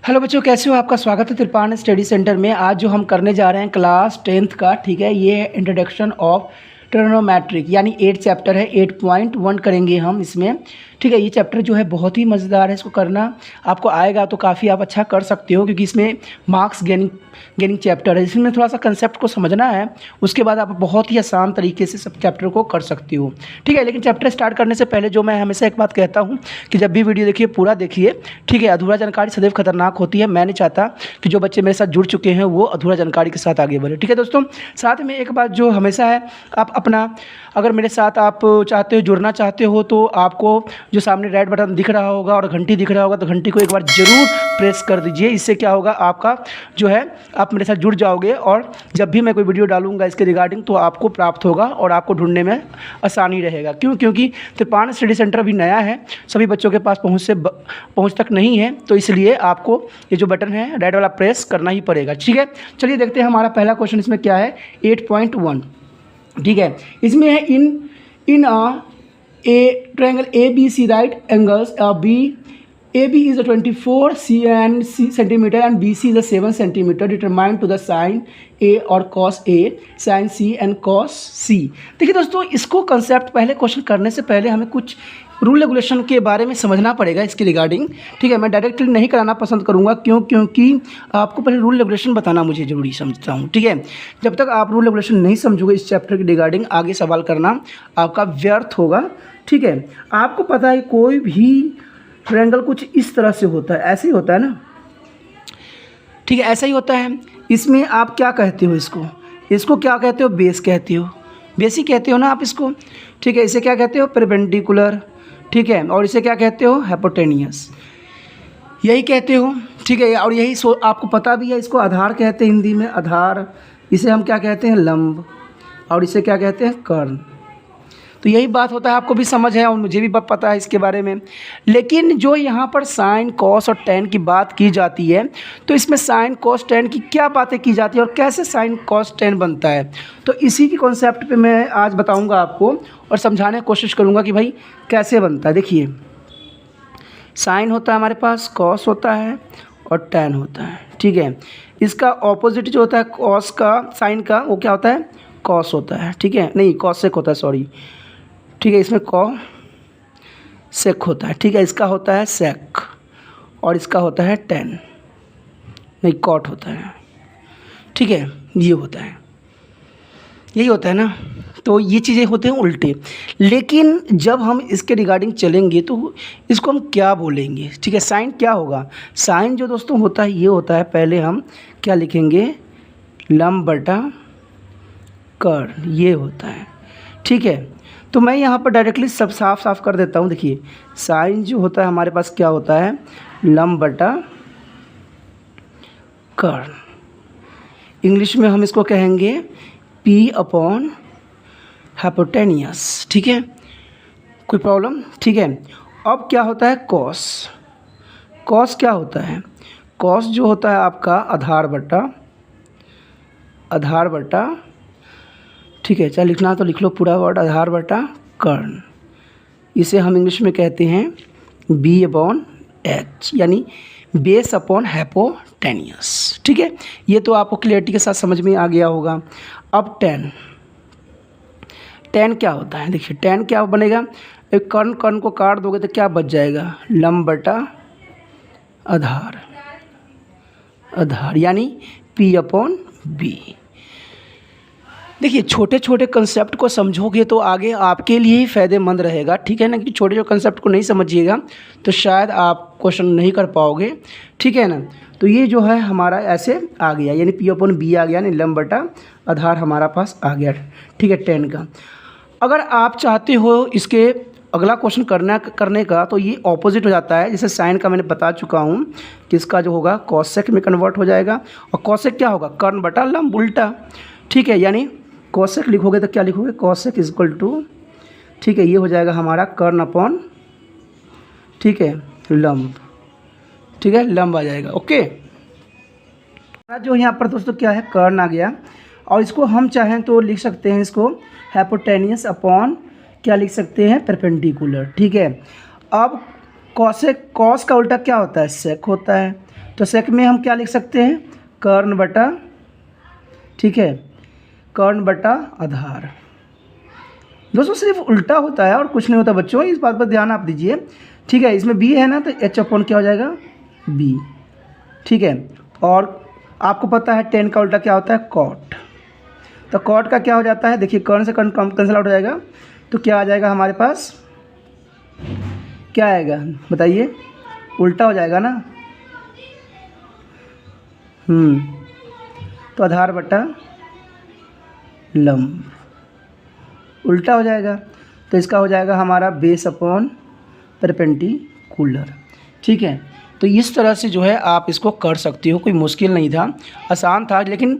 Hello बच्चों, कैसे हो? आपका स्वागत है त्रिपाण स्टडी सेंटर में। आज जो हम करने जा रहे हैं क्लास 10th का, ठीक है, ये है इंट्रोडक्शन ऑफ ट्रिग्नोमेट्रिक, यानी 8 चैप्टर है। 8.1 करेंगे हम इसमें, ठीक है। ये चैप्टर जो है बहुत ही मज़ेदार है, इसको करना आपको आएगा तो काफ़ी आप अच्छा कर सकते हो, क्योंकि इसमें मार्क्स गेनिंग चैप्टर है। इसमें थोड़ा सा कंसेप्ट को समझना है, उसके बाद आप बहुत ही आसान तरीके से सब चैप्टर को कर सकते हो, ठीक है। लेकिन चैप्टर स्टार्ट करने से पहले जो मैं हमेशा एक बात कहता हूँ कि जब भी वीडियो देखिए पूरा देखिए, ठीक है। अधूरा जानकारी सदैव खतरनाक होती है। मैं नहीं चाहता कि जो बच्चे मेरे साथ जुड़ चुके हैं वो अधूरा जानकारी के साथ आगे बढ़े, ठीक है दोस्तों। साथ में एक बात जो हमेशा है, आप अपना अगर मेरे साथ आप चाहते हो जुड़ना चाहते हो तो आपको जो सामने रेड बटन दिख रहा होगा और घंटी दिख रहा होगा, तो घंटी को एक बार ज़रूर प्रेस कर दीजिए। इससे क्या होगा, आपका जो है आप मेरे साथ जुड़ जाओगे और जब भी मैं कोई वीडियो डालूंगा इसके रिगार्डिंग तो आपको प्राप्त होगा और आपको ढूंढने में आसानी रहेगा। क्योंकि त्रिपाण स्टडी सेंटर अभी नया है, सभी बच्चों के पास पहुँच तक नहीं है, तो इसलिए आपको ये जो बटन है रेड वाला प्रेस करना ही पड़ेगा, ठीक है। चलिए देखते हैं हमारा पहला क्वेश्चन इसमें क्या है। 8.1, ठीक है। इसमें है in a triangle A B C right angles B A B is 24 centimetre and B C is 7 centimetre. Determine to the sine A और cos A, sine C and cos C. देखिए दोस्तों, इसको कंसेप्ट पहले question करने से पहले हमें कुछ रूल रेगुलेशन के बारे में समझना पड़ेगा इसके रिगार्डिंग, ठीक है। मैं डायरेक्टली नहीं कराना पसंद करूंगा, क्योंकि आपको पहले रूल रेगुलेशन बताना मुझे ज़रूरी समझता हूं, ठीक है। जब तक आप रूल रेगुलेशन नहीं समझोगे इस चैप्टर के रिगार्डिंग, आगे सवाल करना आपका व्यर्थ होगा, ठीक है। आपको पता है कोई भी ट्रायंगल कुछ इस तरह से होता है, ऐसे ही होता है ना, ठीक है, ऐसा ही होता है। इसमें आप क्या कहते हो, इसको क्या कहते हो? बेस कहते हो, बेस ही कहते हो ना आप इसको, ठीक है। इसे क्या कहते हो? परपेंडिकुलर, ठीक है। और इसे क्या कहते हो? हाइपोटेनियस, यही कहते हो, ठीक है। और यही आपको पता भी है, इसको आधार कहते हैं हिंदी में, आधार। इसे हम क्या कहते हैं? लंब। और इसे क्या कहते हैं? कर्ण। तो यही बात होता है, आपको भी समझ है और मुझे भी पता है इसके बारे में। लेकिन जो यहाँ पर साइन कॉस और टेन की बात की जाती है, तो इसमें साइन कॉस टेन की क्या बातें की जाती है और कैसे साइन कॉस टेन बनता है, तो इसी की कॉन्सेप्ट पे मैं आज बताऊंगा आपको और समझाने की कोशिश करूंगा कि भाई कैसे बनता है। देखिए, साइन होता है हमारे पास, कॉस होता है और टेन होता है, ठीक है। इसका ऑपोजिट जो होता है कॉस का, साइन का, वो क्या होता है? कॉस होता है, ठीक है। नहीं, कॉसेक होता है, सॉरी, ठीक है। इसमें सेक होता है, ठीक है। इसका होता है सेक और इसका होता है टेन, नहीं कॉट होता है, ठीक है। ये होता है, यही होता है ना। तो ये चीज़ें होते हैं उल्टे। लेकिन जब हम इसके रिगार्डिंग चलेंगे तो इसको हम क्या बोलेंगे, ठीक है। साइन क्या होगा? साइन जो दोस्तों होता है ये होता है, पहले हम क्या लिखेंगे? लंब बटा कर्ण, ये होता है, ठीक है। तो मैं यहाँ पर डायरेक्टली सब साफ कर देता हूँ। देखिए, साइन जो होता है हमारे पास क्या होता है? लंब बटा कर्ण। इंग्लिश में हम इसको कहेंगे P अपॉन हाइपोटेनियस, ठीक है। कोई प्रॉब्लम? ठीक है। अब क्या होता है? कॉस। कॉस क्या होता है? कॉस जो होता है आपका आधार बटा, ठीक है। चाहे लिखना तो लिख लो पूरा वर्ड, आधार बटा कर्ण। इसे हम इंग्लिश में कहते हैं B अपॉन H, यानी बेस अपॉन हाइपोटेनियस, ठीक है। ये तो आपको क्लियरिटी के साथ समझ में आ गया होगा। अब टेन क्या होता है? देखिए, टेन क्या बनेगा? एक कर्ण को काट दोगे तो क्या बच जाएगा? लंब बटा आधार, यानी P अपॉन B। देखिए, छोटे छोटे कंसेप्ट को समझोगे तो आगे आपके लिए ही फ़ायदेमंद रहेगा, ठीक है ना। कि छोटे छोटे कंसेप्ट को नहीं समझिएगा तो शायद आप क्वेश्चन नहीं कर पाओगे, ठीक है ना। तो ये जो है हमारा ऐसे आ गया, यानी P अपॉन B आ गया, यानी लंब बटा आधार हमारा पास आ गया, ठीक है, टेन का। अगर आप चाहते हो इसके अगला क्वेश्चन करने का तो ये ऑपोजिट हो जाता है। जैसे साइन का मैंने बता चुका हूँ कि इसका जो होगा कॉसेक में कन्वर्ट हो जाएगा, और कॉसेक क्या होगा? कर्ण बटा लंब, उल्टा, ठीक है। यानी कॉसेक लिखोगे तो क्या लिखोगे? कॉसेक इज इक्वल टू, ठीक है, ये हो जाएगा हमारा कर्ण अपॉन, ठीक है, लंब, ठीक है, लंब आ जाएगा, ओके। जो यहाँ पर दोस्तों क्या है? कर्ण आ गया। और इसको हम चाहें तो लिख सकते हैं इसको हाइपोटेनियस अपॉन क्या लिख सकते हैं? परपेंडिकुलर, ठीक है। अब कॉस का उल्टा क्या होता है? सेक होता है, तो सेक में हम क्या लिख सकते हैं, कर्ण बटा, ठीक है, कर्ण बटा आधार। दोस्तों सिर्फ उल्टा होता है और कुछ नहीं होता बच्चों, इस बात पर ध्यान आप दीजिए, ठीक है। इसमें बी है ना, तो एच अपॉन क्या हो जाएगा, बी, ठीक है। और आपको पता है टेन का उल्टा क्या होता है, कॉट। तो कॉट का क्या हो जाता है, देखिए कर्ण से कर्ण कैंसिल आउट हो जाएगा, तो क्या आ जाएगा हमारे पास, क्या आएगा बताइए, उल्टा हो जाएगा ना, तो आधार बटा लंब उल्टा हो जाएगा, तो इसका हो जाएगा हमारा बेस अपॉन परपेंडिकुलर, ठीक है। तो इस तरह से जो है आप इसको कर सकते हो, कोई मुश्किल नहीं था, आसान था। लेकिन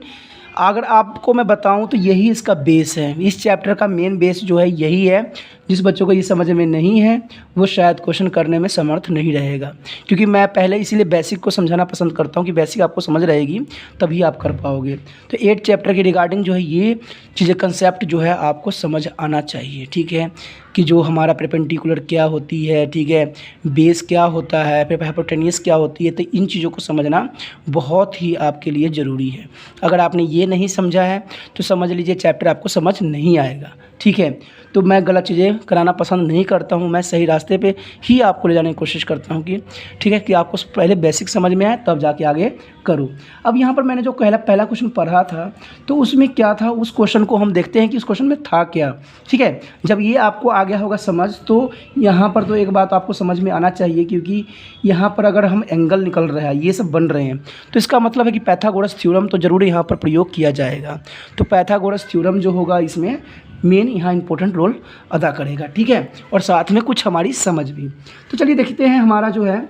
अगर आपको मैं बताऊं तो यही इसका बेस है, इस चैप्टर का मेन बेस जो है यही है। जिस बच्चों को ये समझ में नहीं है वो शायद क्वेश्चन करने में समर्थ नहीं रहेगा, क्योंकि मैं पहले इसीलिए बेसिक को समझाना पसंद करता हूं कि बेसिक आपको समझ रहेगी तभी आप कर पाओगे। तो 8 चैप्टर के रिगार्डिंग जो है ये चीज़ें, कंसेप्ट जो है आपको समझ आना चाहिए, ठीक है, कि जो हमारा परपेंडिकुलर क्या होती है, ठीक है, बेस क्या होता है, फिर हाइपोटेन्यूस क्या होती है। तो इन चीज़ों को समझना बहुत ही आपके लिए ज़रूरी है। अगर आपने ये नहीं समझा है तो समझ लीजिए चैप्टर आपको समझ नहीं आएगा, ठीक है। तो मैं गलत चीज़ें कराना पसंद नहीं करता हूँ, मैं सही रास्ते पे ही आपको ले जाने की कोशिश करता हूँ कि ठीक है, कि आपको पहले बेसिक समझ में आए तब जाके आगे करो। अब यहाँ पर मैंने जो पहला क्वेश्चन पढ़ा था तो उसमें क्या था, उस क्वेश्चन को हम देखते हैं कि उस क्वेश्चन में था क्या, ठीक है। जब ये आपको आ गया होगा समझ, तो यहाँ पर तो एक बात आपको समझ में आना चाहिए, क्योंकि यहाँ पर अगर हम एंगल निकल रहा है, ये सब बन रहे हैं, तो इसका मतलब है कि पाइथागोरस थ्योरम तो ज़रूर यहाँ पर प्रयोग किया जाएगा। तो पाइथागोरस थ्योरम जो होगा इसमें मेन यहाँ इंपॉर्टेंट रोल अदा करेगा, ठीक है, और साथ में कुछ हमारी समझ भी। तो चलिए देखते हैं हमारा जो है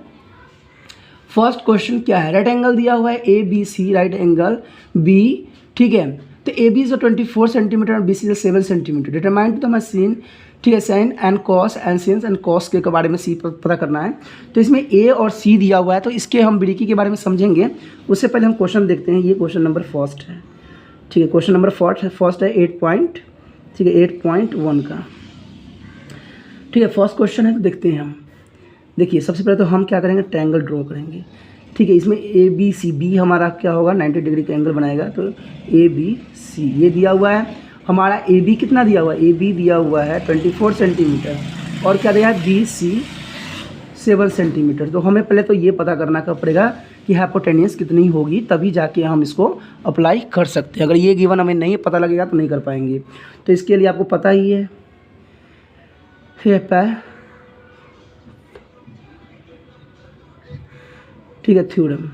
फर्स्ट क्वेश्चन क्या है। राइट एंगल दिया हुआ है A B C, right angle B, ठीक है। तो ए बी इज 24 सेंटीमीटर और B C is 7 centimetre. Determine to the machine, ठीक है, sine and cos and sines and cos के बारे में सी पता करना है। तो इसमें ए और सी दिया हुआ है, तो इसके हम बारीकी के बारे में समझेंगे। उससे पहले हम क्वेश्चन देखते हैं। ये क्वेश्चन नंबर फर्स्ट है, ठीक है, क्वेश्चन नंबर फर्स्ट है 8.1 का, ठीक है, फर्स्ट क्वेश्चन है। तो देखते हैं हम, देखिए सबसे पहले तो हम क्या करेंगे, ट्रायंगल ड्रॉ करेंगे, ठीक है। इसमें ए बी सी, बी हमारा क्या होगा 90 डिग्री का एंगल बनाएगा, तो ए बी सी ये दिया हुआ है हमारा। ए बी कितना दिया हुआ है, ए बी दिया हुआ है 24 सेंटीमीटर और क्या दिया है, बी सी 7 सेंटीमीटर। तो हमें पहले तो ये पता करना पड़ेगा कि हाइपोटेन्यूस कितनी होगी, तभी जाके हम इसको अप्लाई कर सकते हैं। अगर ये गिवन हमें नहीं पता लगेगा तो नहीं कर पाएंगे। तो इसके लिए आपको पता ही है, ठीक है, थ्योरम,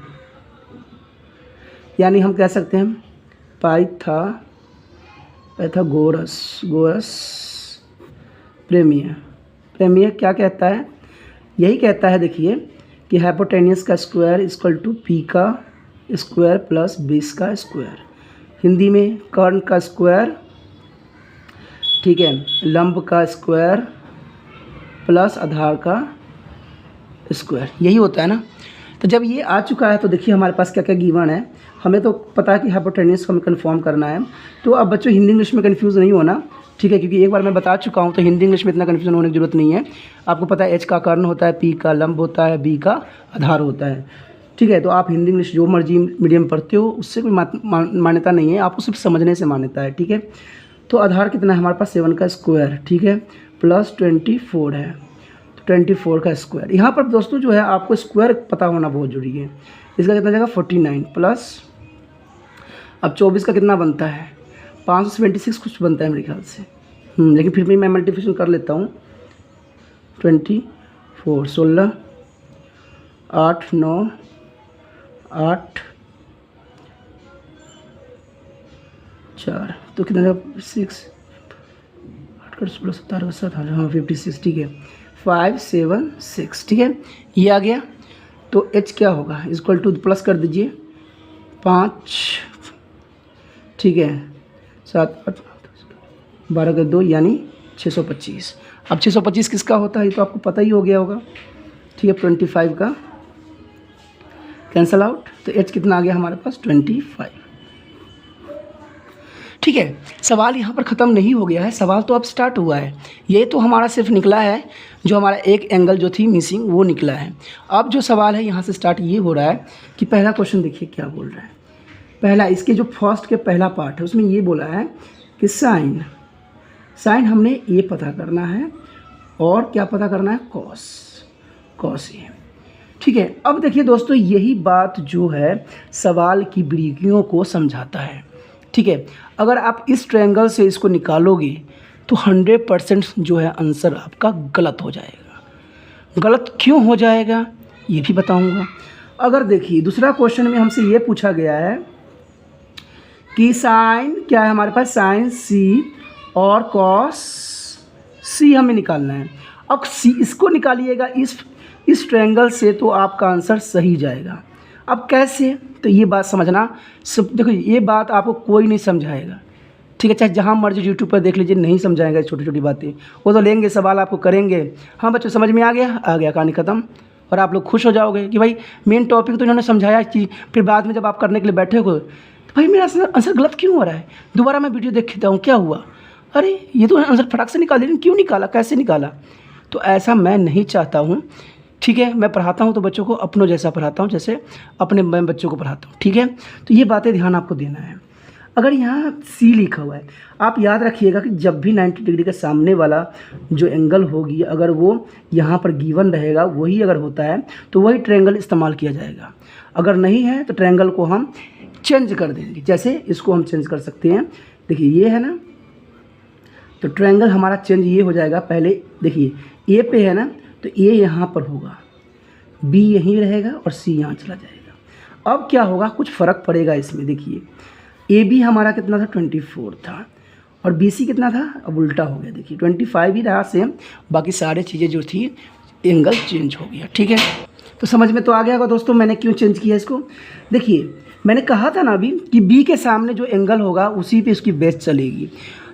यानी हम कह सकते हैं पाइथागोरस प्रमेय क्या कहता है, यही कहता है, देखिए, कि हाइपोटेन्यूस का स्क्वायर इक्वल टू पी का स्क्वायर प्लस बेस का स्क्वायर। हिंदी में कर्ण का स्क्वायर, ठीक है, लंब का स्क्वायर प्लस आधार का स्क्वायर, यही होता है ना। तो जब ये आ चुका है तो देखिए हमारे पास क्या क्या गिवन है। हमें तो पता है कि हाइपोटेन्यूस को हमें कन्फर्म करना है। तो अब बच्चों हिंदी इंग्लिश में कन्फ्यूज़ नहीं होना, ठीक है, क्योंकि एक बार मैं बता चुका हूँ, तो हिंदी इंग्लिश में इतना कन्फ्यूजन होने की जरूरत नहीं है। आपको पता है एच का कर्ण होता है, पी का लंब होता है, बी का आधार होता है, ठीक है। तो आप हिंदी इंग्लिश जो मर्जी मीडियम पढ़ते हो उससे कोई मान्यता नहीं है, आपको सिर्फ समझने से मान्यता है, ठीक है। तो आधार कितना है हमारे पास, 7 का स्क्वायर, ठीक है, प्लस 24 है, 24 का स्क्वायर। यहाँ पर दोस्तों जो है आपको स्क्वायर पता होना बहुत जरूरी है। इसका कितना जाएगा 49 प्लस, अब 24 का कितना बनता है 576 कुछ बनता है मेरे ख्याल से, लेकिन फिर भी मैं मल्टीप्लिकेशन कर लेता हूँ। 24 16 8 9 8 4 तो कितना जाएगा 6 8 प्लस 17 7 हाँ 56, ठीक है, 576, ठीक है, ये आ गया। तो h क्या होगा, इक्वल टू प्लस कर दीजिए 5, ठीक है, 7 8 12 के 2 यानी 625। अब 625 किसका होता है ये तो आपको पता ही हो गया होगा, ठीक है। 25 का कैंसल आउट, तो h कितना आ गया हमारे पास 25, ठीक है, सवाल यहाँ पर ख़त्म नहीं हो गया है, सवाल तो अब स्टार्ट हुआ है। ये तो हमारा सिर्फ निकला है, जो हमारा एक एंगल जो थी मिसिंग वो निकला है। अब जो सवाल है यहाँ से स्टार्ट ये हो रहा है कि पहला क्वेश्चन देखिए क्या बोल रहा है। पहला इसके जो फर्स्ट के पहला पार्ट है उसमें ये बोला है कि साइन हमने ये पता करना है और क्या पता करना है, कॉस ये। ठीक है, अब देखिए दोस्तों यही बात जो है सवाल की बारीकियों को समझाता है। ठीक है, अगर आप इस ट्रायंगल से इसको निकालोगे तो 100% जो है आंसर आपका गलत हो जाएगा। गलत क्यों हो जाएगा ये भी बताऊंगा। अगर देखिए दूसरा क्वेश्चन में हमसे ये पूछा गया है कि साइन क्या है हमारे पास, साइन सी और कॉस सी हमें निकालना है। अब सी इसको निकालिएगा इस ट्रायंगल से तो आपका आंसर सही जाएगा। अब कैसे, तो ये बात समझना, सब देखो ये बात आपको कोई नहीं समझाएगा। ठीक है, चाहे जहाँ मर्जी यूट्यूब पर देख लीजिए, नहीं समझाएगा छोटी छोटी बातें। वो तो लेंगे सवाल आपको करेंगे, हाँ बच्चों समझ में आ गया कहानी ख़त्म, और आप लोग खुश हो जाओगे कि भाई मेन टॉपिक तो इन्होंने समझाया कि फिर बाद में जब आप करने के लिए बैठे हो तो भाई मेरा आंसर गलत क्यों हो रहा है, दोबारा मैं वीडियो देखता हूँ क्या हुआ, अरे ये तो आंसर फटाक से निकाल लेकिन क्यों निकाला, कैसे निकाला। तो ऐसा मैं नहीं चाहता हूँ। ठीक है, मैं पढ़ाता हूँ तो बच्चों को अपनों जैसा पढ़ाता हूँ, जैसे अपने मैं बच्चों को पढ़ाता हूँ। ठीक है, तो ये बातें ध्यान आपको देना है। अगर यहाँ सी लिखा हुआ है, आप याद रखिएगा कि जब भी 90 डिग्री के सामने वाला जो एंगल होगी अगर वो यहाँ पर गिवन रहेगा, वही अगर होता है तो वही ट्रायंगल इस्तेमाल किया जाएगा। अगर नहीं है तो ट्रायंगल को हम चेंज कर देंगे। जैसे इसको हम चेंज कर सकते हैं, देखिए ये है ना, तो ट्रायंगल हमारा चेंज ये हो जाएगा। पहले देखिए ए पे है ना, तो ए यहाँ पर होगा, बी यहीं रहेगा और सी यहाँ चला जाएगा। अब क्या होगा, कुछ फ़र्क पड़ेगा इसमें। देखिए ए बी हमारा कितना था, 24 था, और बी सी कितना था, अब उल्टा हो गया। देखिए 25 ही रहा सेम, बाकी सारी चीज़ें जो थी एंगल चेंज हो गया। ठीक है, तो समझ में तो आ गया होगा दोस्तों मैंने क्यों चेंज किया इसको। देखिए मैंने कहा था ना अभी कि बी के सामने जो एंगल होगा उसी पे इसकी बेस चलेगी।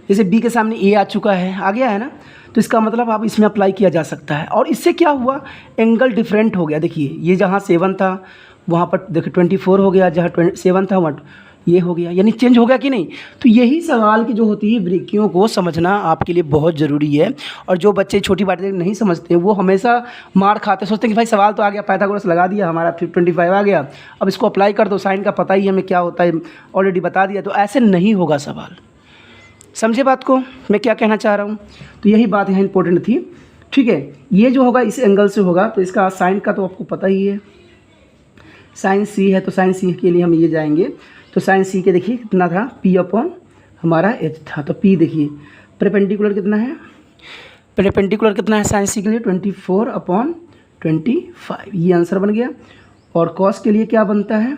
जैसे बी के सामने ए आ चुका है, आ गया है ना, तो इसका मतलब आप इसमें अप्लाई किया जा सकता है। और इससे क्या हुआ, एंगल डिफरेंट हो गया। देखिए ये जहाँ 7 था वहाँ पर देखिए 24 हो गया, जहाँ 7 था वहाँ ये हो गया, यानी चेंज हो गया कि नहीं। तो यही सवाल की जो होती है बारीकियों को समझना आपके लिए बहुत ज़रूरी है। और जो बच्चे छोटी बातें नहीं समझते हैं वो हमेशा मार खाते, सोचते हैं कि भाई सवाल तो आ गया, पाइथागोरस लगा दिया, हमारा 25 आ गया, अब इसको अप्लाई कर दो, साइन का पता ही हमें क्या होता है, ऑलरेडी बता दिया। तो ऐसे नहीं होगा सवाल, समझे बात को मैं क्या कहना चाह रहा हूँ। तो यही बात यहाँ इंपॉर्टेंट थी। ठीक है, ये जो होगा इस एंगल से होगा, तो इसका साइन का तो आपको पता ही है, साइन सी है, तो साइन सी के लिए हम ये जाएंगे। तो साइन सी के देखिए कितना था, पी अपॉन हमारा एच था, तो पी देखिए परपेंडिकुलर कितना है, परपेंडिकुलर कितना है साइन सी के लिए 24 अपॉन 25, ये आंसर बन गया। और कॉस के लिए क्या बनता है,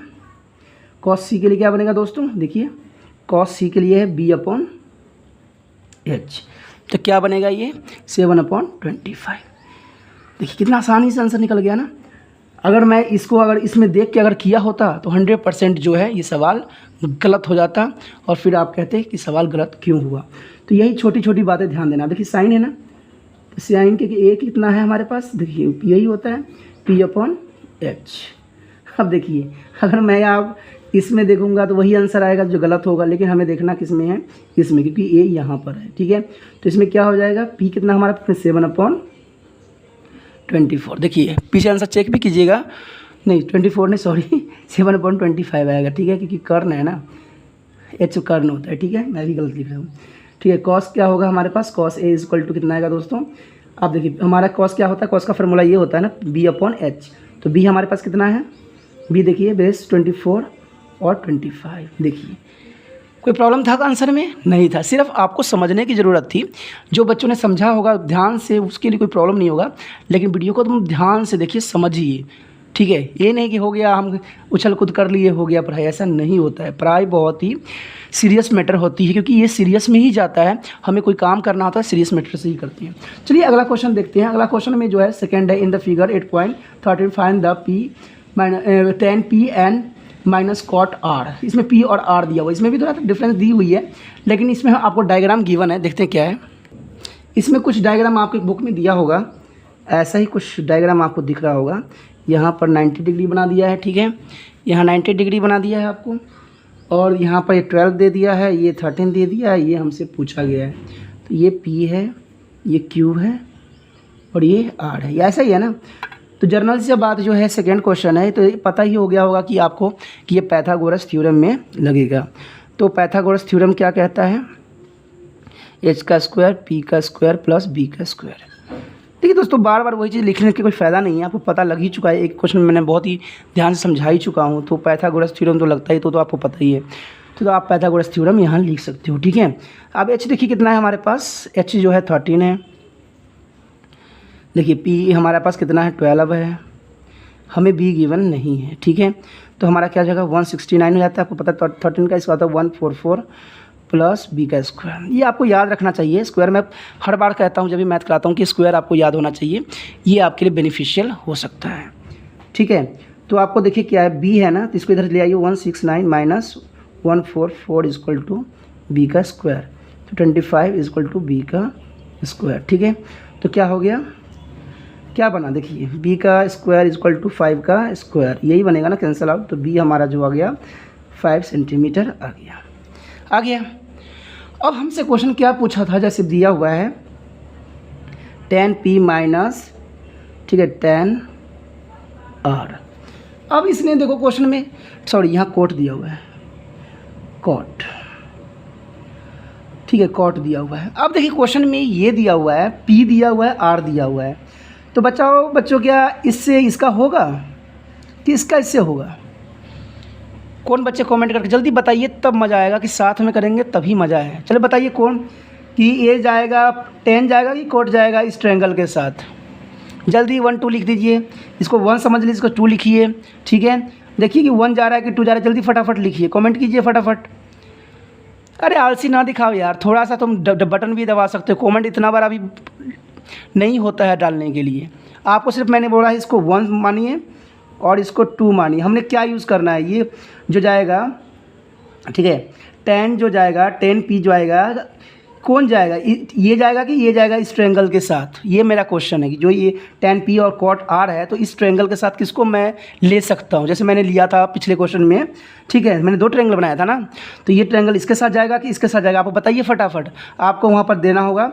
कॉस सी के लिए क्या बनेगा दोस्तों, देखिए कॉस सी के लिए है बी अपॉन एच, तो क्या बनेगा ये 7 अपॉन 25। देखिए कितना आसानी से आंसर निकल गया ना। अगर मैं इसको अगर इसमें देख के अगर किया होता तो 100% जो है ये सवाल गलत हो जाता, और फिर आप कहते कि सवाल गलत क्यों हुआ। तो यही छोटी छोटी बातें ध्यान देना। देखिए साइन है ना, तो साइन के ए कितना है हमारे पास, देखिए यही होता है पी अपॉन एच। अब देखिए अगर मैं आप इसमें देखूंगा तो वही आंसर आएगा जो गलत होगा, लेकिन हमें देखना किस में है, इसमें, क्योंकि ए यहाँ पर है। ठीक है, तो इसमें क्या हो जाएगा, पी कितना हमारा 7 अपॉन 24। देखिए पीछे आंसर चेक भी कीजिएगा, नहीं 24 नहीं सॉरी 7 अपॉन 25 आएगा। ठीक है, क्योंकि कर्ण है ना, एच कर्ण होता है। ठीक है, मैं भी गलत लिख रहा हूँ। ठीक है, कॉस क्या होगा हमारे पास, कॉस ए इक्वल टू कितना आएगा दोस्तों, आप देखिए हमारा कॉस क्या होता है, कॉस का फॉर्मूला ये होता है ना बी अपॉन एच। तो बी हमारे पास कितना है, बी देखिए बेस 24 और 25। देखिए कोई प्रॉब्लम था आंसर में, नहीं था, सिर्फ आपको समझने की ज़रूरत थी। जो बच्चों ने समझा होगा ध्यान से उसके लिए कोई प्रॉब्लम नहीं होगा, लेकिन वीडियो को तुम ध्यान से देखिए, समझिए। ठीक है, ये नहीं कि हो गया हम उछल कूद कर लिए हो गया पढ़ाई, ऐसा नहीं होता है। पढ़ाई बहुत ही सीरियस मैटर होती है, क्योंकि ये सीरियस में ही जाता है, हमें कोई काम करना होता है सीरियस मैटर से ही करते हैं। चलिए अगला क्वेश्चन देखते हैं। अगला क्वेश्चन में जो है सेकेंड है, in the figure 8.13 find the P 10 P N minus cot R. इसमें पी और आर दिया हुआ है, इसमें भी थोड़ा डिफरेंस दी हुई है, लेकिन इसमें आपको डायग्राम गिवन है, देखते हैं क्या है। इसमें कुछ डायग्राम आपकी बुक में दिया होगा, ऐसा ही कुछ डायग्राम आपको दिख रहा होगा। यहाँ पर 90 डिग्री बना दिया है, ठीक है, यहाँ 90 डिग्री बना दिया है आपको, और यहाँ पर ये 12 दे दिया है, ये 13 दे दिया है, ये हमसे पूछा गया है। तो ये P है, ये Q है और ये R है, ये ऐसा ही है ना। तो जर्नल से बात जो है सेकंड क्वेश्चन है, तो पता ही हो गया होगा कि आपको कि ये पाइथागोरस थ्योरम में लगेगा। तो पाइथागोरस थ्योरम क्या कहता है? h का स्क्वायर p का स्क्वायर प्लस b का स्क्वायर। देखिए दोस्तों, बार बार वही चीज़ लिखने का कोई फ़ायदा नहीं है, आपको पता लग ही चुका है। एक क्वेश्चन मैंने बहुत ही ध्यान से समझा ही चुका हूँ। तो पाइथागोरस थ्योरम तो लगता ही, तो आपको पता ही है। तो आप पाइथागोरस थ्योरम यहाँ लिख सकते हो, ठीक है। अब h देखिए कितना है हमारे पास, h जो है 13 है। देखिए p हमारे पास कितना है, 12 है। हमें b गिवन नहीं है, ठीक है। तो हमारा क्या जगह 169 हो जाता है। आपको पता है 13 का इसका होता है 144 प्लस b का स्क्वायर। ये आपको याद रखना चाहिए। स्क्वायर मैं हर बार कहता हूँ जब भी मैथ कराता हूँ कि स्क्वायर आपको याद होना चाहिए, ये आपके लिए बेनिफिशियल हो सकता है, ठीक है। तो आपको देखिए क्या है, b है ना, तो इसको इधर ले आइए। 169 माइनस 144 इक्वल टू बी का स्क्वायर। तो 25 इक्वल टू बी का स्क्वायर, ठीक है। तो क्या हो गया, क्या बना, देखिए b का स्क्वायर इक्वल टू 5 का स्क्वायर, यही बनेगा ना, कैंसिल आउट। तो b हमारा जो आ गया 5 सेंटीमीटर आ गया। अब हमसे क्वेश्चन क्या पूछा था, जैसे दिया हुआ है 10p माइनस, ठीक है, 10r। अब इसने देखो क्वेश्चन में, सॉरी यहाँ कोट दिया हुआ है, कोट, ठीक है, कोट दिया हुआ है। अब देखिए क्वेश्चन में ये दिया हुआ है, p दिया हुआ है, r दिया हुआ है। तो बच्चों क्या इससे इसका होगा कि इसका इससे होगा? कौन बच्चे कमेंट करके जल्दी बताइए, तब मज़ा आएगा, कि साथ में करेंगे तभी मज़ा है। चलो बताइए कौन, कि ये जाएगा 10 जाएगा कि कोट जाएगा इस ट्रायंगल के साथ? जल्दी 1 2 लिख दीजिए। इसको 1 समझ लीजिए, इसको 2 लिखिए, ठीक है। देखिए कि 1 जा रहा है कि 2 जा रहा है, जल्दी फटाफट लिखिए, कमेंट कीजिए फटाफट। अरे आलसी ना दिखाओ यार, थोड़ा सा तुम बटन भी दबा सकते हो। कमेंट इतना बार अभी नहीं होता है डालने के लिए। आपको सिर्फ मैंने बोला है इसको 1 मानिए और इसको 2 मानिए। हमने क्या यूज़ करना है, ये जो जाएगा, ठीक है, 10 जो जाएगा, 10p जो आएगा, कौन जाएगा, ये जाएगा कि ये जाएगा इस ट्रायंगल के साथ? ये मेरा क्वेश्चन है कि जो ये 10p और cot r है, तो इस ट्रायंगल के साथ किसको मैं ले सकता हूँ? जैसे मैंने लिया था पिछले क्वेश्चन में, ठीक है, मैंने 2 ट्रायंगल बनाया था ना। तो ये ट्रायंगल इसके साथ जाएगा कि इसके साथ जाएगा? आपको बताइए फटाफट, आपको वहाँ पर देना होगा,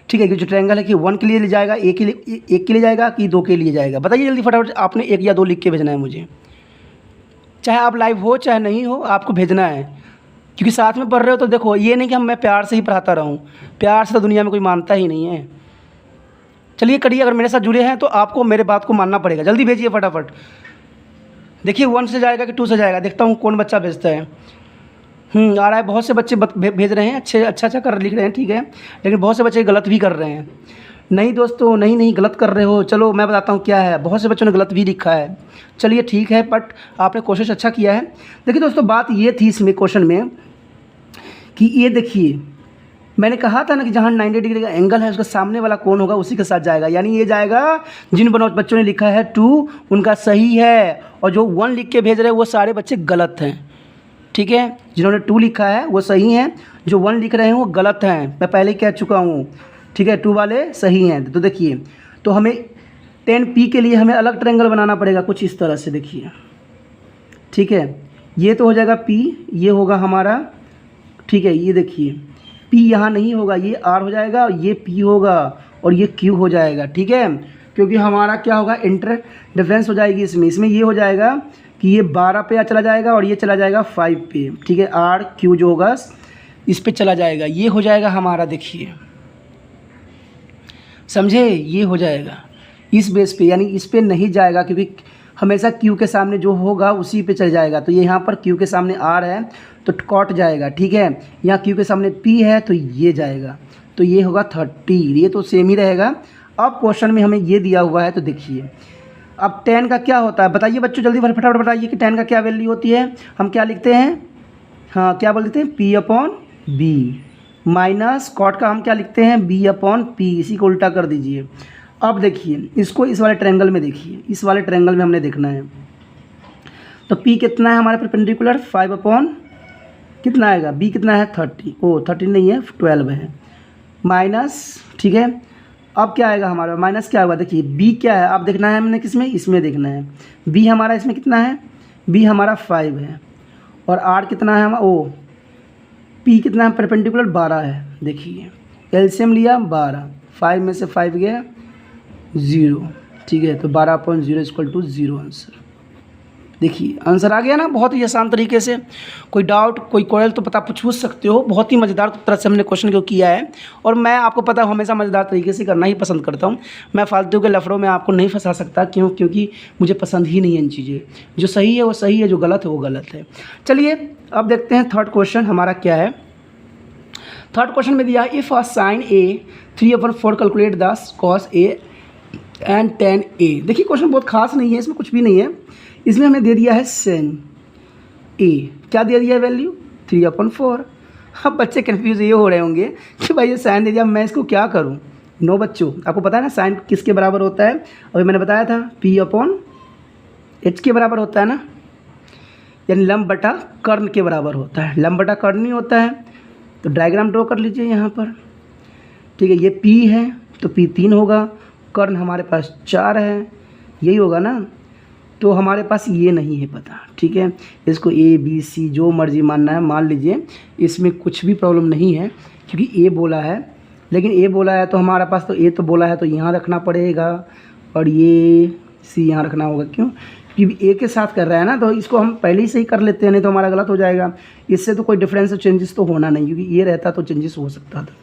ठीक है। कि जो ट्रायंगल है कि 1 के लिए ले जाएगा, एक के लिए जाएगा कि 2 के लिए जाएगा? बताइए जल्दी फटाफट। आपने 1 या 2 लिख के भेजना है मुझे, चाहे आप लाइव हो चाहे नहीं हो, आपको भेजना है, क्योंकि साथ में पढ़ रहे हो। तो देखो, ये नहीं कि मैं प्यार से ही पढ़ाता रहूँ, प्यार से तो दुनिया में कोई मानता ही नहीं है। चलिए करिए, अगर मेरे साथ जुड़े हैं तो आपको मेरे बात को मानना पड़ेगा। जल्दी भेजिए फटाफट। देखिए 1 से जाएगा कि 2 से जाएगा, देखता हूँ कौन बच्चा भेजता है। आ रहा है, बहुत से बच्चे भेज रहे हैं, अच्छा कर लिख रहे हैं, ठीक है, लेकिन बहुत से बच्चे गलत भी कर रहे हैं। नहीं दोस्तों, नहीं गलत कर रहे हो। चलो मैं बताता हूँ क्या है, बहुत से बच्चों ने गलत भी लिखा है। चलिए ठीक है, बट आपने कोशिश अच्छा किया है। देखिए दोस्तों, बात ये थी इसमें क्वेश्चन में कि ये देखिए, मैंने कहा था ना कि जहाँ 90 डिग्री का एंगल है, उसका सामने वाला कौन होगा उसी के साथ जाएगा। यानी ये जाएगा, जिन बच्चों ने लिखा है 2 उनका सही है, और जो 1 लिख के भेज रहे हैं वो सारे बच्चे गलत हैं, ठीक है। जिन्होंने 2 लिखा है वो सही हैं, जो 1 लिख रहे हैं वो गलत हैं। मैं पहले ही कह चुका हूँ, ठीक है, 2 वाले सही हैं। तो देखिए, तो हमें 10p के लिए हमें अलग ट्रायंगल बनाना पड़ेगा कुछ इस तरह से, देखिए, ठीक है। ये तो हो जाएगा p, ये होगा हमारा, ठीक है। ये देखिए p यहाँ नहीं होगा, ये r हो जाएगा, और ये p होगा और ये q हो जाएगा, ठीक है। क्योंकि हमारा क्या होगा, इंटर डिफरेंस हो जाएगी इसमें ये हो जाएगा कि ये 12 पे चला जाएगा और ये चला जाएगा 5 पे, ठीक है। r q जो होगा इस पे चला जाएगा, ये हो जाएगा हमारा, देखिए समझे, ये हो जाएगा इस बेस पे, यानी इस पे नहीं जाएगा, क्योंकि हमेशा q के सामने जो होगा उसी पे चल जाएगा। तो ये यहाँ पर q के सामने r है तो कॉट जाएगा, ठीक है। यहाँ q के सामने p है तो ये जाएगा, तो ये होगा 30, ये तो सेम ही रहेगा। अब क्वेश्चन में हमें ये दिया हुआ है, तो देखिए अब 10 का क्या होता है, बताइए बच्चों, जल्दी फटाफट बताइए कि 10 का क्या वैल्यू होती है। हम क्या लिखते हैं, हाँ क्या बोल देते हैं, p/b, माइनस कॉट का हम क्या लिखते हैं, b/p। इसी को उल्टा कर दीजिए। अब देखिए इसको इस वाले ट्रायंगल में देखिए, इस वाले ट्रायंगल में हमने देखना है। तो p कितना है हमारे परपेंडिकुलर, 5/ कितना आएगा, b कितना है 30, 30 नहीं है 12 है, माइनस, ठीक है। अब क्या आएगा हमारा, माइनस क्या होगा, देखिए b क्या है, अब देखना है हमने किस में, इसमें देखना है। b हमारा इसमें कितना है, b हमारा 5 है, और आर कितना है हमारा, ओ पी कितना है परपेंडिकुलर 12 है। देखिए एलसीएम लिया 12, 5 में से 5 गया 0, ठीक है, तो 12/0 इक्वल टू 0 आंसर। देखिए आंसर आ गया ना, बहुत ही आसान तरीके से। कोई डाउट कोई क्वेश्चन तो पता पूछ सकते हो। बहुत ही मज़ेदार तरह से हमने क्वेश्चन को किया है, और मैं आपको पता हमेशा मज़ेदार तरीके से करना ही पसंद करता हूँ। मैं फालतू के लफड़ों में आपको नहीं फंसा सकता, क्योंकि मुझे पसंद ही नहीं है इन चीज़ें। जो सही है वो सही है, जो गलत है वो गलत है। चलिए अब देखते हैं थर्ड क्वेश्चन हमारा क्या है। थर्ड क्वेश्चन में दिया if a sine A 3/4 calculate the cos A and tan a। देखिए क्वेश्चन बहुत खास नहीं है, इसमें कुछ भी नहीं है। इसमें हमें दे दिया है sin a, क्या दे दिया है वैल्यू 3/4। अब बच्चे कन्फ्यूज़ ये हो रहे होंगे कि भाई ये साइन दे दिया, मैं इसको क्या करूँ। नो बच्चों, आपको पता है ना साइन किसके बराबर होता है, अभी मैंने बताया था P/H के बराबर होता है ना, यानी लंब बटा कर्ण के बराबर होता है। लंब बटा कर्ण नहीं होता है, तो डायग्राम ड्रॉ कर लीजिए यहाँ पर, ठीक है। ये P है तो P 3 होगा, कर्ण हमारे पास 4 है, यही होगा ना। तो हमारे पास ये नहीं है पता, ठीक है। इसको A B C जो मर्जी मानना है मान लीजिए, इसमें कुछ भी प्रॉब्लम नहीं है, क्योंकि A बोला है। लेकिन A बोला है तो हमारे पास तो A तो बोला है तो यहाँ रखना पड़ेगा, और ये C यहाँ रखना होगा। क्यों? क्योंकि A के साथ कर रहा है ना, तो इसको हम पहले ही सही कर लेते हैं, नहीं तो हमारा गलत हो जाएगा। इससे तो कोई डिफरेंस चेंजेस तो होना नहीं, क्योंकि ये रहता तो चेंजेस हो सकता था,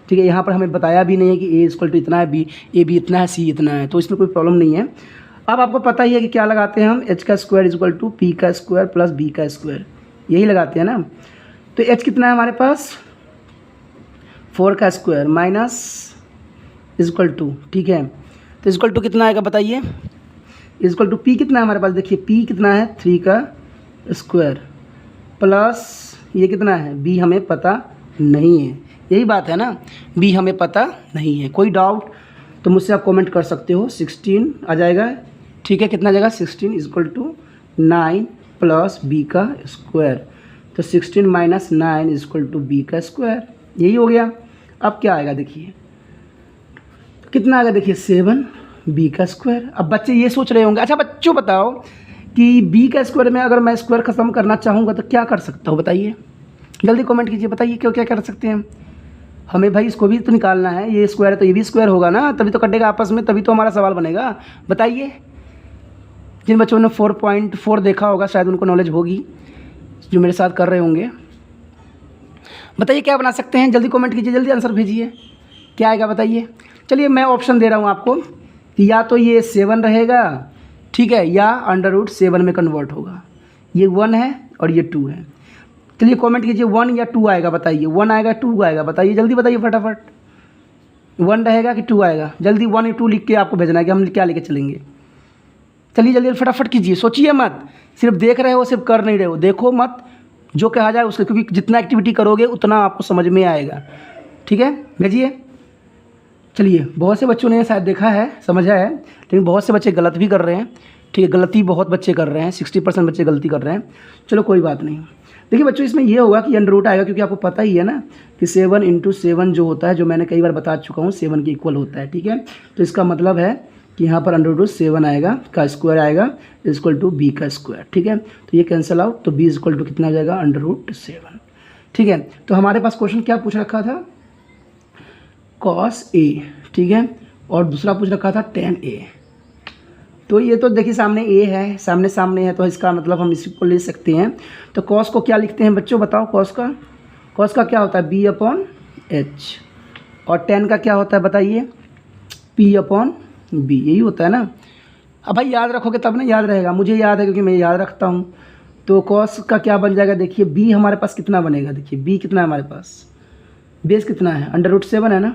ठीक है। यहाँ पर हमें बताया भी नहीं है कि A इक्वल टू इतना है, A B इतना है, C इतना है, तो इसमें कोई प्रॉब्लम नहीं है। अब आपको पता ही है कि क्या लगाते हैं हम, H का स्क्वायर इक्वल टू P का स्क्वायर प्लस B का स्क्वायर, यही लगाते हैं ना। तो H कितना है हमारे पास 4 का स्क्वायर माइनस इक्वल टू, ठीक है। तो इक्वल टू कितना आएगा बताइए, इक्वल टू P कितना है हमारे पास, देखिए P कितना है 3 का स्क्वायर प्लस ये कितना है B हमें पता नहीं है, यही बात है ना, B हमें पता नहीं है। कोई डाउट तो मुझसे आप कमेंट कर सकते हो। 16 आ जाएगा, ठीक है, कितना आ जाएगा 16 इक्वल टू 9 प्लस B का स्क्वायर, तो 16 माइनस 9 इक्वल टू B का स्क्वायर, यही हो गया। अब क्या आएगा देखिए, कितना आएगा देखिए 7 B का स्क्वायर। अब बच्चे ये सोच रहे होंगे, अच्छा बच्चों बताओ कि B का स्क्वायर में अगर मैं स्क्वायर ख़त्म करना चाहूँगा तो क्या कर सकता हूँ, बताइए जल्दी कमेंट कीजिए, बताइए क्यों क्या कर सकते हैं हमें। भाई इसको भी तो निकालना है, ये स्क्वायर है तो ये भी स्क्वायर होगा ना, तभी तो कटेगा आपस में, तभी तो हमारा सवाल बनेगा। बताइए, जिन बच्चों ने 4.4 देखा होगा शायद उनको नॉलेज होगी, जो मेरे साथ कर रहे होंगे। बताइए क्या बना सकते हैं, जल्दी कमेंट कीजिए, जल्दी आंसर भेजिए, क्या आएगा बताइए। चलिए मैं ऑप्शन दे रहा हूँ आपको कि या तो ये 7 रहेगा, ठीक है, या √7 में कन्वर्ट होगा। ये 1 है और ये 2 है। चलिए कमेंट कीजिए 1 या 2 आएगा, बताइए 1 आएगा 2 आएगा, बताइए जल्दी बताइए फटाफट। 1 रहेगा कि 2 आएगा, जल्दी 1 या 2 लिख के आपको भेजना है कि हम क्या लेके चलेंगे। चलिए जल्दी फटाफट कीजिए, सोचिए मत, सिर्फ देख रहे हो सिर्फ कर नहीं रहे हो, देखो मत, जो कहा जाए उसके, क्योंकि जितना एक्टिविटी करोगे उतना आपको समझ में आएगा, ठीक है, भेजिए। चलिए बहुत से बच्चों ने शायद देखा है समझा है, लेकिन बहुत से बच्चे गलत भी कर रहे हैं, ठीक है, गलती बहुत बच्चे कर रहे हैं, 60% बच्चे गलती कर रहे हैं। चलो कोई बात नहीं। देखिए बच्चों इसमें ये होगा कि अंडर रूट आएगा, क्योंकि आपको पता ही है ना कि 7 × 7 जो होता है, जो मैंने कई बार बता चुका हूँ 7 के इक्वल होता है, ठीक है। तो इसका मतलब है कि यहाँ पर √7 आएगा का स्क्वायर आएगा इक्वल टू B का स्क्वायर, ठीक है। तो ये कैंसिल आउट, तो B इक्वल टू कितना आ जाएगा √7, ठीक है। तो हमारे पास क्वेश्चन क्या पूछ रखा था, cos A, ठीक है, और दूसरा पूछ रखा था tan A। तो ये तो देखिए सामने A है, सामने सामने है, तो इसका मतलब हम इसी को ले सकते हैं। तो cos को क्या लिखते हैं बच्चों बताओ, cos का क्या होता है B/H, और tan का क्या होता है बताइए P/B, यही होता है ना। अब भाई याद रखोगे तब ना याद रहेगा, मुझे याद है क्योंकि मैं याद रखता हूँ। तो cos का क्या बन जाएगा देखिए, B हमारे पास कितना बनेगा, देखिए B कितना है हमारे पास, बेस कितना है √7 है ना,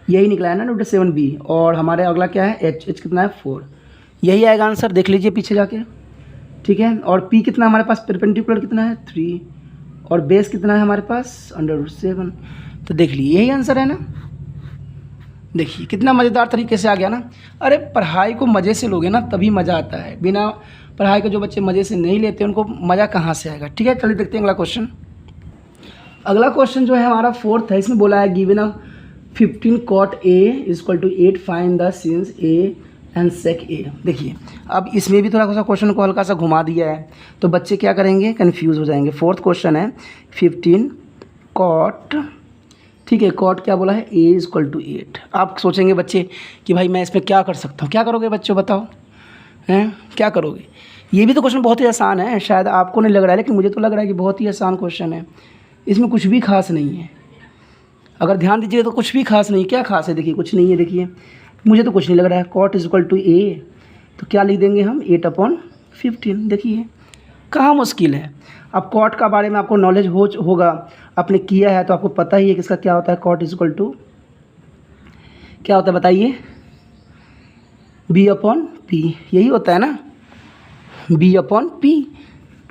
यही निकला है ना √7B, और हमारे अगला क्या है H कितना है 4, यही आएगा आंसर, देख लीजिए पीछे जाके, ठीक है। और P कितना हमारे पास परपेंडिकुलर कितना है 3, और बेस कितना है हमारे पास √7, तो देख लीजिए यही आंसर है ना। देखिए कितना मज़ेदार तरीके से आ गया ना। अरे पढ़ाई को मज़े से लोगे ना तभी मज़ा आता है, बिना पढ़ाई के जो बच्चे मज़े से नहीं लेते उनको मज़ा कहाँ से आएगा, ठीक है। चलिए देखते हैं अगला क्वेश्चन। अगला क्वेश्चन जो है हमारा 4th है, इसमें बोला है given uh 15 cot A equal to 8 find the sine A and sec A. देखिए अब इसमें भी थोड़ा सा क्वेश्चन को हल्का सा घुमा दिया है, तो बच्चे क्या करेंगे, कन्फ्यूज़ हो जाएंगे। फोर्थ क्वेश्चन है 15 कॉट, ठीक है, कॉट क्या बोला है, ए इज इक्वल टू 8। आप सोचेंगे बच्चे कि भाई मैं इसमें क्या कर सकता हूँ, क्या करोगे बच्चों बताओ, हैं क्या करोगे। ये भी तो क्वेश्चन बहुत ही आसान है, शायद आपको नहीं लग रहा है, लेकिन मुझे तो लग रहा है कि बहुत ही आसान क्वेश्चन है, इसमें कुछ भी खास नहीं है। अगर ध्यान दीजिए तो कुछ भी खास नहीं, क्या खास है, देखिए कुछ नहीं है। देखिए मुझे तो कुछ नहीं लग रहा है, कॉट इज इक्वल टू ए, तो क्या लिख देंगे हम 8/15। देखिए कहाँ मुश्किल है। अब कॉट का बारे में आपको नॉलेज होगा, आपने किया है तो आपको पता ही है कि इसका क्या होता है, कॉट इज इक्वल टू क्या होता है बताइए, B/P, यही होता है ना, B/P।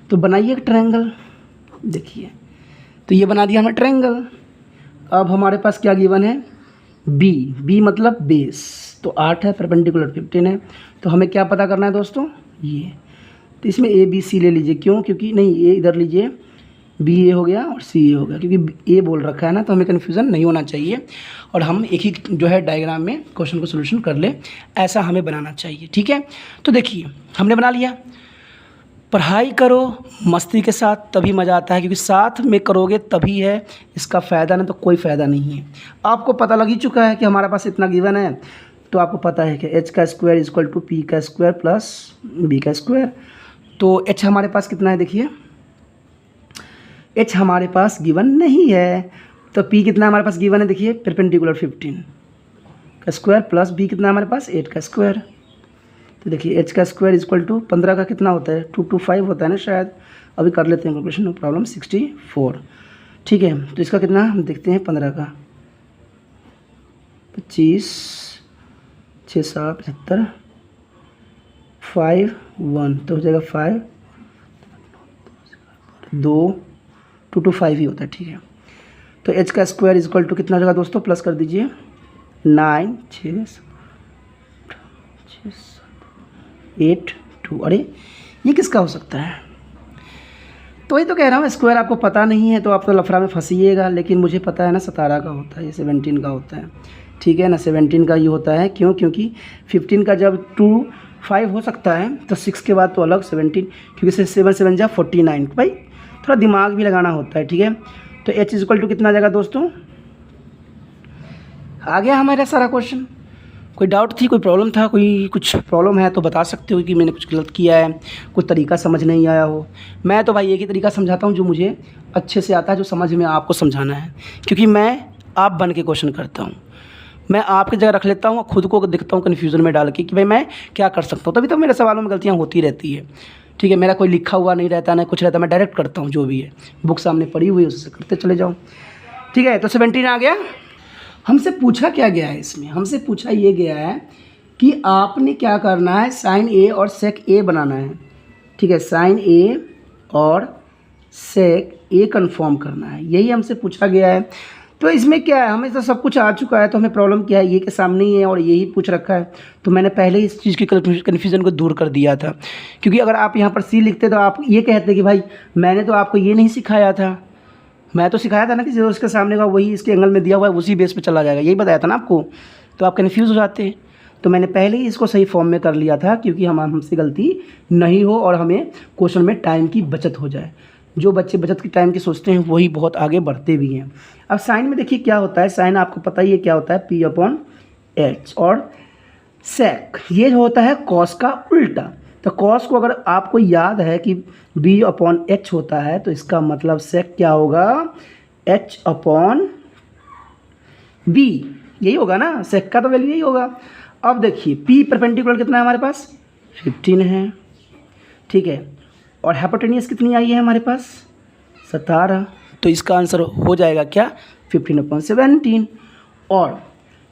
तो बनाइए एक ट्रायंगल, देखिए तो ये बना दिया हमने ट्रायंगल। अब हमारे पास क्या गिवन है, B मतलब बेस, तो 8 है, परपेंडिकुलर 15 है, तो हमें क्या पता करना है दोस्तों, ये। तो इसमें ABC ले लीजिए, क्यों, क्योंकि नहीं ये इधर लीजिए, BA हो गया और CA हो गया, क्योंकि A बोल रखा है ना, तो हमें कन्फ्यूज़न नहीं होना चाहिए और हम एक ही जो है डायग्राम में क्वेश्चन को सोल्यूशन कर ले, ऐसा हमें बनाना चाहिए, ठीक है। तो देखिए हमने बना लिया। पढ़ाई करो मस्ती के साथ, तभी मज़ा आता है, क्योंकि साथ में करोगे तभी है इसका फ़ायदा, नहीं तो कोई फ़ायदा नहीं है। आपको पता लग ही चुका है कि हमारे पास इतना गिवन है, तो आपको पता है कि h² is equal to P² plus B²। तो h हमारे पास कितना है, देखिए h हमारे पास गिवन नहीं है, तो p कितना हमारे पास गिवन है, देखिए परपेंडिकुलर 15² प्लस b कितना हमारे पास 8²। तो देखिए h² इज इक्वल टू 15 का कितना होता है, 225 होता है ना शायद, अभी कर लेते हैं कैलकुलेशन, नो प्रॉब्लम, 64, ठीक है। तो इसका कितना हम देखते हैं, 15 का 25, 6 7 75, 5 1, तो हो जाएगा 5 2 225 ही होता है, ठीक है। तो h² इज इक्वल टू कितना जगह दोस्तों, प्लस कर दीजिए 9 6 8 2, अरे ये किसका हो सकता है, तो वही तो कह रहा हूँ, स्क्वायर आपको पता नहीं है तो आप तो लफड़ा में फंसीएगा, लेकिन मुझे पता है ना 17 का होता है, ये 17 का होता है, ठीक है ना, 17 का ये होता है, क्यों, क्योंकि 15 का जब 2 5 हो सकता है तो 6 के बाद तो अलग 17, क्योंकि 7 7 जा 49, भाई थोड़ा दिमाग भी लगाना होता है, ठीक है। तो h इज इक्वल टू कितना जाएगा दोस्तों, आ गया हमारा सारा क्वेश्चन। कोई डाउट थी, कोई प्रॉब्लम था, कोई कुछ प्रॉब्लम है तो बता सकते हो कि मैंने कुछ गलत किया है, कुछ तरीका समझ नहीं आया हो। मैं तो भाई एक ही तरीका समझाता हूँ जो मुझे अच्छे से आता है, जो समझ में आपको समझाना है, क्योंकि मैं आप बन के क्वेश्चन करता हूँ, मैं आपकी जगह रख लेता हूँ, खुद को देखता हूँ कन्फ्यूज़न में डाल के कि भाई मैं क्या कर सकता हूँ, तभी तो मेरे सवालों में गलतियाँ होती रहती है, ठीक है। मेरा कोई लिखा हुआ नहीं रहता, ना कुछ रहता, मैं डायरेक्ट करता हूँ, जो भी है बुक सामने पड़ी हुई है उससे करते चले जाओ, ठीक है। तो 17 आ गया। हमसे पूछा क्या गया है इसमें, हमसे पूछा ये गया है कि आपने क्या करना है, साइन ए और सेक ए बनाना है, ठीक है, साइन ए और सेक ए कन्फर्म करना है, यही हमसे पूछा गया है। तो इसमें क्या है, हमें तो सब कुछ आ चुका है, तो हमें प्रॉब्लम क्या है, ये के सामने ही है और यही पूछ रखा है, तो मैंने पहले ही इस चीज़ की कन्फ्यूज़न को दूर कर दिया था, क्योंकि अगर आप यहाँ पर सी लिखते तो आप ये कहते कि भाई मैंने तो आपको ये नहीं सिखाया था, मैं तो सिखाया था ना कि जो उसके सामने का वही इसके एंगल में दिया हुआ है उसी बेस पे चला जाएगा, यही बताया था ना आपको, तो आप कन्फ्यूज़ हो जाते। तो मैंने पहले ही इसको सही फॉर्म में कर लिया था, क्योंकि हमसे गलती नहीं हो और हमें क्वेश्चन में टाइम की बचत हो जाए। जो बच्चे बचत की टाइम की सोचते हैं वही बहुत आगे बढ़ते भी हैं। अब साइन में देखिए क्या होता है, साइन आपको पता ही है क्या होता है, P/H, और सेक ये होता है कॉस का उल्टा। तो कॉस को अगर आपको याद है कि B/H होता है, तो इसका मतलब सेक क्या होगा, H/B, यही होगा ना, सेक का तो वैल्यू यही होगा। अब देखिए P परपेंडिकुलर कितना है हमारे पास, 15 है, ठीक है, और हाइपोटेन्यूज कितनी आई है हमारे पास, 17, तो इसका आंसर हो जाएगा क्या, 15/17, और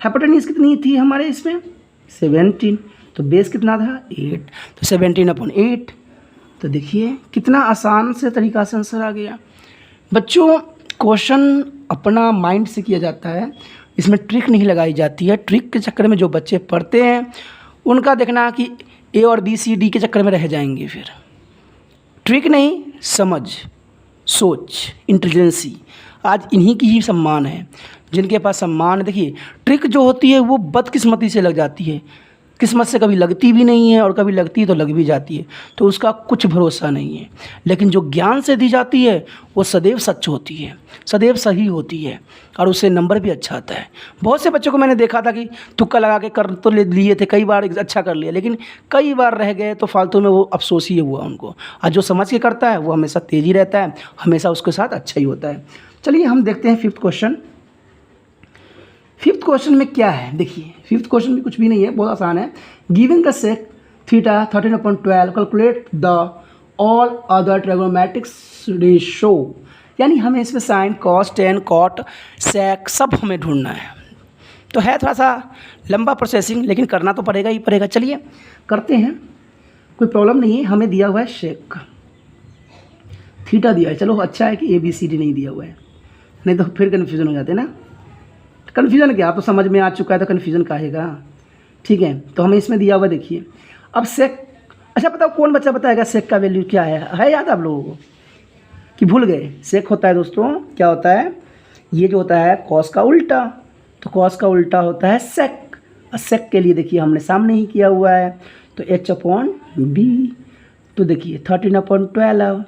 हाइपोटेन्यूज कितनी थी हमारे इसमें, 17, तो बेस कितना था, 8, तो 17/8। तो देखिए कितना आसान से तरीक़ा से आंसर आ गया। बच्चों क्वेश्चन अपना माइंड से किया जाता है, इसमें ट्रिक नहीं लगाई जाती है। ट्रिक के चक्कर में जो बच्चे पढ़ते हैं उनका देखना कि A और B C D के चक्कर में रह जाएंगे, फिर ट्रिक नहीं, समझ, सोच, इंटेलिजेंसी, आज इन्हीं की ही सम्मान है, जिनके पास सम्मान है। देखिए ट्रिक जो होती है वो बदकिस्मती से लग जाती है, किस्मत से कभी लगती भी नहीं है और कभी लगती तो लग भी जाती है, तो उसका कुछ भरोसा नहीं है। लेकिन जो ज्ञान से दी जाती है वो सदैव सच होती है, सदैव सही होती है और उससे नंबर भी अच्छा आता है। बहुत से बच्चों को मैंने देखा था कि तुक्का लगा के कर तो लिए थे, कई बार अच्छा कर लिया, लेकिन कई बार रह गए तो फालतू में वो अफसोस ही हुआ उनको। और जो समझ के करता है वो हमेशा तेज़ी रहता है, हमेशा उसके साथ अच्छा ही होता है। चलिए हम देखते हैं फिफ्थ क्वेश्चन। फिफ्थ क्वेश्चन में क्या है, देखिए फिफ्थ क्वेश्चन में कुछ भी नहीं है, बहुत आसान है। Given the sec theta 13/12 calculate the all other trigonometric ratio, यानी हमें इसमें sine cos tan cot sec सब हमें ढूंढना है। तो है थोड़ा सा लंबा प्रोसेसिंग, लेकिन करना तो पड़ेगा ही पड़ेगा। चलिए करते हैं, कोई प्रॉब्लम नहीं है। हमें दिया हुआ है सेक, थीटा दिया है, चलो अच्छा है कि ABCD नहीं दिया हुआ है, नहीं तो फिर कन्फ्यूज़न हो जाते ना। कन्फ्यूज़न क्या, आप तो समझ में आ चुका है तो कन्फ्यूज़न काहेगा। ठीक है, तो हमें इसमें दिया हुआ देखिए। अब सेक, अच्छा बताओ कौन बच्चा बताएगा सेक का वैल्यू क्या है याद आप लोगों को कि भूल गए? सेक होता है दोस्तों, क्या होता है, ये जो होता है कॉस का उल्टा, तो कॉस का उल्टा होता है सेक। और सेक के लिए देखिए हमने सामने ही किया हुआ है, तो H/B, तो देखिए 13/12,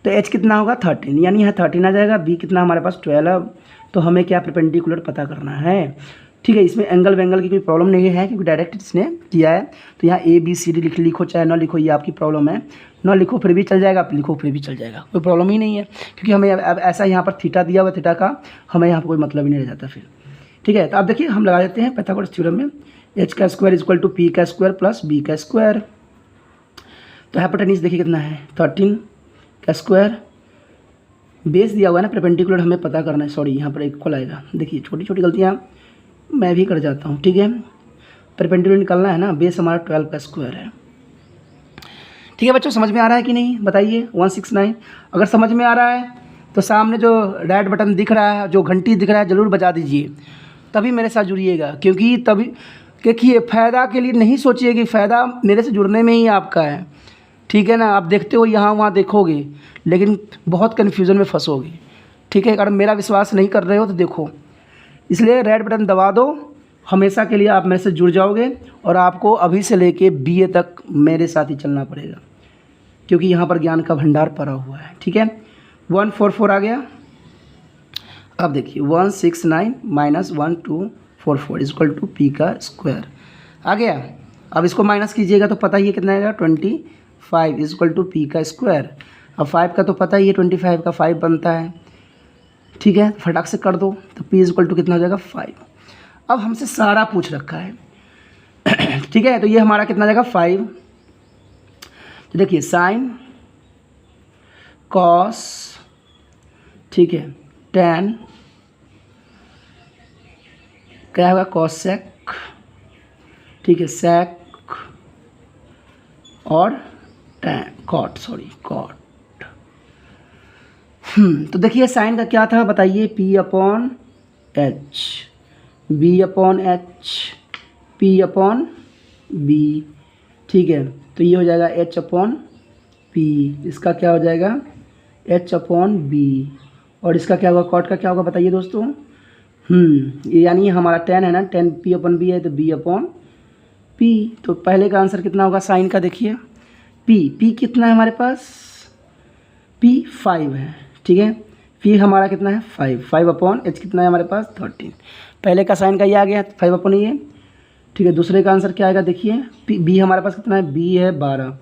तो H कितना होगा 13, यानी यहाँ 13 आ जाएगा, B कितना हमारे पास 12। तो हमें क्या परपेंडिकुलर पता करना है। ठीक है, इसमें एंगल वेंगल की कोई प्रॉब्लम नहीं है क्योंकि डायरेक्ट इसने किया है। तो यहाँ ABCD लिखो चाहे ना लिखो, ये आपकी प्रॉब्लम है, ना लिखो फिर भी चल जाएगा, आप लिखो फिर भी चल जाएगा, कोई प्रॉब्लम ही नहीं है। क्योंकि हमें अब ऐसा यहाँ पर थीटा दिया हुआ, थीटा का हमें यहाँ पर कोई मतलब ही नहीं रह जाता फिर। ठीक है, तो अब देखिए हम लगा देते हैं पाइथागोरस थ्योरम में, H² = P² + B²। तो हाइपोटेन्यूज देखिए कितना है 13² बेस दिया हुआ है ना, परपेंडिकुलर हमें पता करना है। सॉरी यहाँ पर इक्वल आएगा, देखिए छोटी छोटी गलतियाँ मैं भी कर जाता हूँ। ठीक है, परपेंडिकुलर निकालना है ना, बेस हमारा 12² है। ठीक है बच्चों, समझ में आ रहा है कि नहीं बताइए? 169 अगर समझ में आ रहा है तो सामने जो रेड बटन दिख रहा है, जो घंटी दिख रहा है, ज़रूर बजा दीजिए, तभी मेरे साथ जुड़िएगा। क्योंकि तभी देखिए फ़ायदा के लिए नहीं सोचिए कि फ़ायदा मेरे से जुड़ने में ही आपका है। ठीक है ना, आप देखते हो यहाँ वहाँ देखोगे लेकिन बहुत कन्फ्यूज़न में फंसोगे। ठीक है, अगर मेरा विश्वास नहीं कर रहे हो तो देखो, इसलिए रेड बटन दबा दो, हमेशा के लिए आप मेरे से जुड़ जाओगे और आपको अभी से लेके BA तक मेरे साथ ही चलना पड़ेगा, क्योंकि यहाँ पर ज्ञान का भंडार पड़ा हुआ है। ठीक है, 144 आ गया। अब देखिए 169 - 1244 = P² आ गया। अब इसको माइनस कीजिएगा तो पता ही है कितना आएगा 25 = P²। अब 5 का तो पता ही है, 25 का 5 बनता है। ठीक है, फटाक से कर दो, तो P = कितना हो जाएगा 5। अब हमसे सारा पूछ रखा है। ठीक है, तो ये हमारा कितना आ जाएगा 5। तो देखिए साइन कॉस, ठीक है, tan, क्या होगा कॉस सेक, ठीक है, सेक और tan कॉट, सॉरी कॉट। तो देखिए साइन का क्या था बताइए, P/H, B/H, P/B। ठीक है, तो ये हो जाएगा H/P, इसका क्या हो जाएगा H/B, और इसका क्या होगा कॉट का क्या होगा बताइए दोस्तों। यानी हमारा tan है ना, tan P/B है तो B/P। तो पहले का आंसर कितना होगा साइन का, देखिए P कितना है हमारे पास, P 5 है। ठीक है, P हमारा कितना है 5/H कितना है हमारे पास 13। पहले का साइन का ये आ गया 5/ये। ठीक है, दूसरे का आंसर क्या आएगा देखिए, B हमारे पास कितना है, B है 12।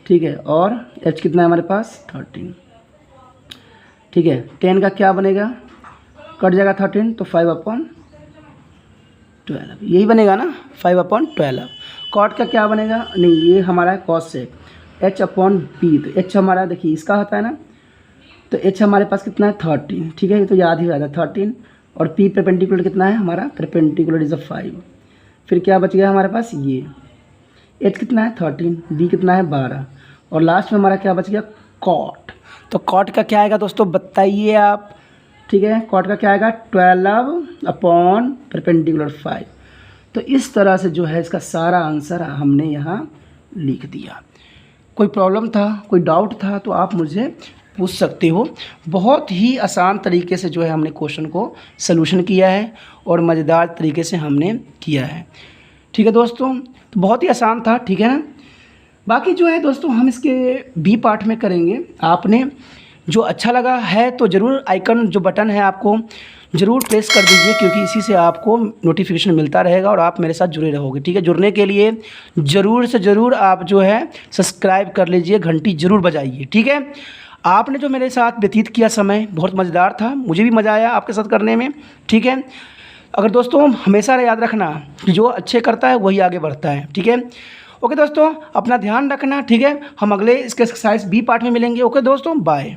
ठीक है, और H कितना है हमारे पास 13। ठीक है, 10 का क्या बनेगा, कट जाएगा 13 तो 5/12, यही बनेगा ना 5/12। कॉट का क्या बनेगा, नहीं ये हमारा है कॉस से H/P। तो H हमारा देखिए इसका होता है ना, तो H हमारे पास कितना है 13। ठीक है, तो याद ही रहता है 13, और P परपेंडिकुलर कितना है हमारा, परपेंडिकुलर इज़ 5। फिर क्या बच गया हमारे पास, ये H कितना है 13, B कितना है 12, और लास्ट में हमारा क्या बच गया कॉट। तो कॉट का क्या आएगा दोस्तों बताइए आप। ठीक है, कॉट का क्या आएगा 12/5। तो इस तरह से जो है इसका सारा आंसर हमने यहाँ लिख दिया। कोई प्रॉब्लम था, कोई डाउट था तो आप मुझे पूछ सकते हो। बहुत ही आसान तरीके से जो है हमने क्वेश्चन को सलूशन किया है और मज़ेदार तरीके से हमने किया है। ठीक है दोस्तों, तो बहुत ही आसान था, ठीक है ना। बाकी जो है दोस्तों हम इसके बी पार्ट में करेंगे। आपने जो अच्छा लगा है तो ज़रूर आइकन जो बटन है आपको ज़रूर प्रेस कर दीजिए, क्योंकि इसी से आपको नोटिफिकेशन मिलता रहेगा और आप मेरे साथ जुड़े रहोगे, ठीक है। जुड़ने के लिए ज़रूर से ज़रूर आप जो है सब्सक्राइब कर लीजिए, घंटी ज़रूर बजाइए, ठीक है। आपने जो मेरे साथ व्यतीत किया समय बहुत मज़ेदार था, मुझे भी मज़ा आया आपके साथ करने में, ठीक है। अगर दोस्तों हमेशा याद रखना कि जो अच्छे करता है वही आगे बढ़ता है, ठीक है। ओके दोस्तों, अपना ध्यान रखना, ठीक है। हम अगले इसके एक्सरसाइज बी पार्ट में मिलेंगे। ओके दोस्तों, बाय।